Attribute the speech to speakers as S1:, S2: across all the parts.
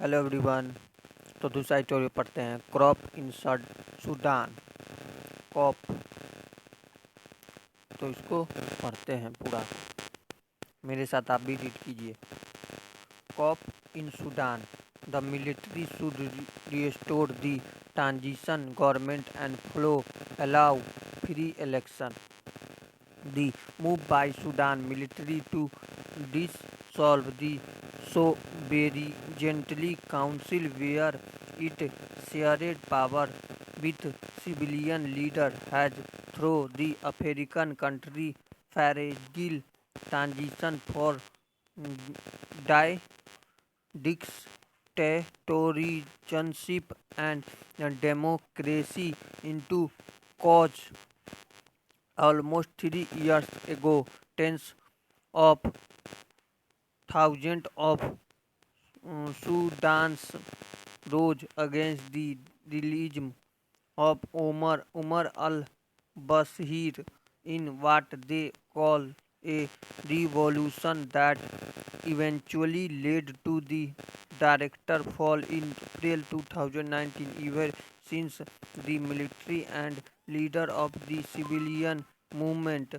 S1: Hello everyone. तो दूसरा story पढ़ते हैं। Crop in Sudan. कॉप। तो इसको पढ़ते हैं पूरा। मेरे साथ आप भी रीड कीजिए। Coup in Sudan. The military should restore the transition government and flow allow free election. The move by Sudan military to dissolve the sovereignty council where it shared power with civilian leader has through the African country fragile transition for dictatorship and democracy into cause. Almost 3 years ago, tens of thousands of Sudanese rose against the regime of Umar al-Bashir in what they call a revolution that eventually led to the director fall in April 2019. Ever since, the military and leader of the civilian movement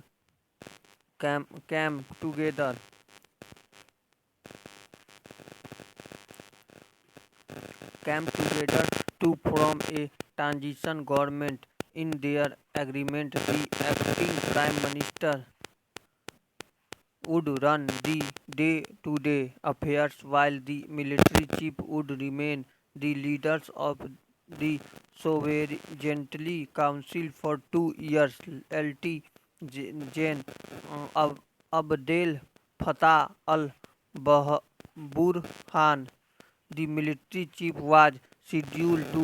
S1: came together to form a transition government. In their agreement, the acting prime minister would run the day-to-day affairs while the military chief would remain the leaders of the Sovereignty Council for 2 years. Lt. Gen. Abdel Fattah al-Burhan, the military chief, was scheduled to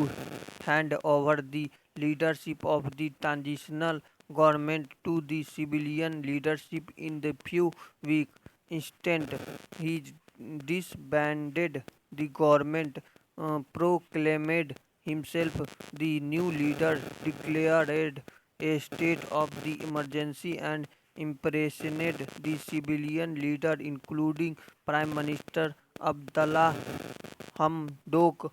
S1: hand over the leadership of the transitional government to the civilian leadership in the few weeks. Instead, he disbanded the government, proclaimed himself the new leader, declared a state of the emergency, and imprisoned the civilian leader, including Prime Minister Abdallah Hamdok.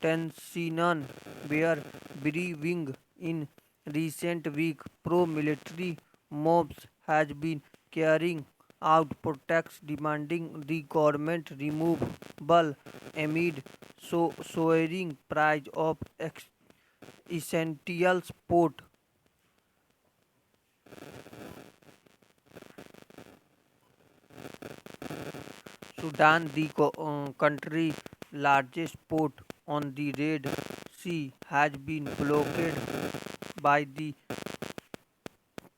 S1: Tensions were brewing in recent weeks. Pro-military mobs has been carrying out protests demanding the government removal amid soaring price of essential support. Sudan, the country's largest port on the Red Sea, has been blockaded by the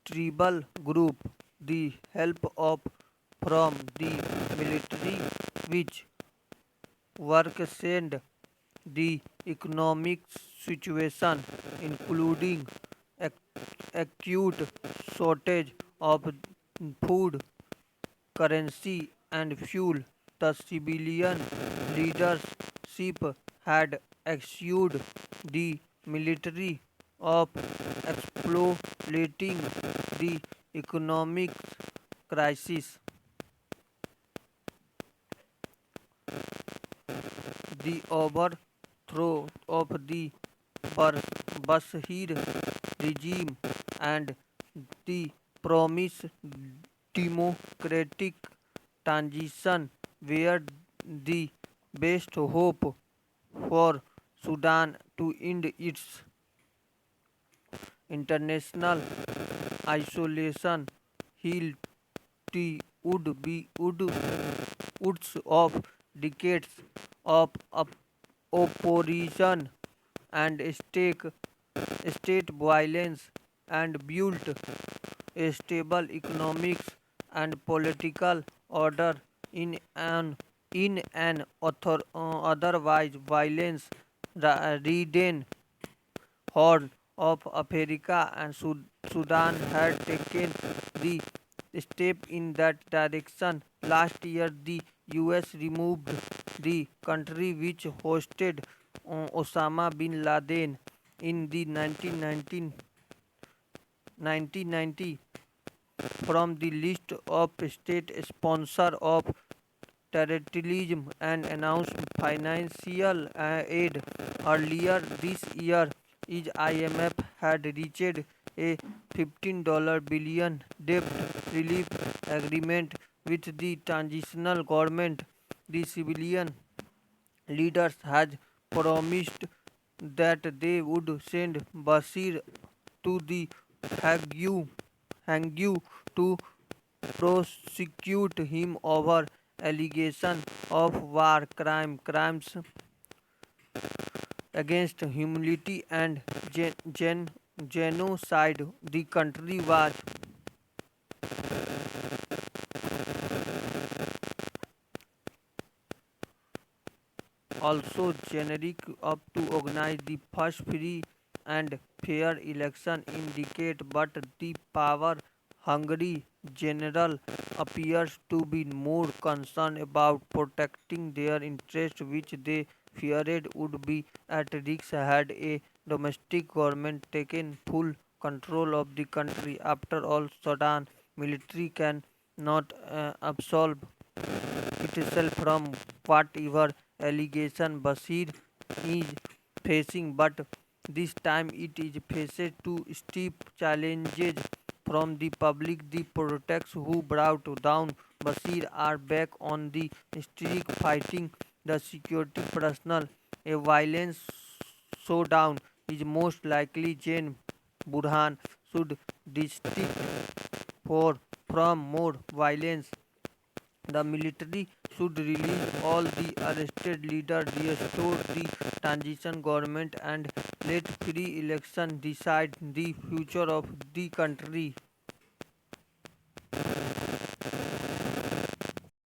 S1: tribal group. The help of from the military, which worsened the economic situation, including acute shortage of food, currency, and fuel. The civilian leadership had accused the military of exploiting the economic crisis. The overthrow of the Bashir regime and the promised democratic transition were the best hope for Sudan to end its international isolation. Healed would be woods of decades of opposition and state violence, and built a stable economics and political order in an otherwise violence ridden Horn of Africa, and Sudan had taken the step in that direction. Last year, the US removed the country which hosted Osama bin Laden in the 1990 from the list of state sponsor of terrorism and announced financial aid. Earlier this year, is IMF had reached a $15 billion debt relief agreement with the transitional government. The civilian leaders had promised that they would send Bashir to the Hague, Hague to prosecute him over allegation of war crimes against humanity and genocide. The country was also generic up to organize the first free and fair election in decade, but the power hungry general appears to be more concerned about protecting their interests, which they feared would be at risk had a domestic government taken full control of the country. After all, Sudan military can not absolve itself from whatever allegation Bashir is facing, but this time it is faced two steep challenges from the public. The protects who brought down Bashir are back on the street fighting the security personnel. A violence showdown is most likely. Jane Burhan should distinct for from more violence. The military should release all the arrested leaders, restore the transition government, and let free election decide the future of the country.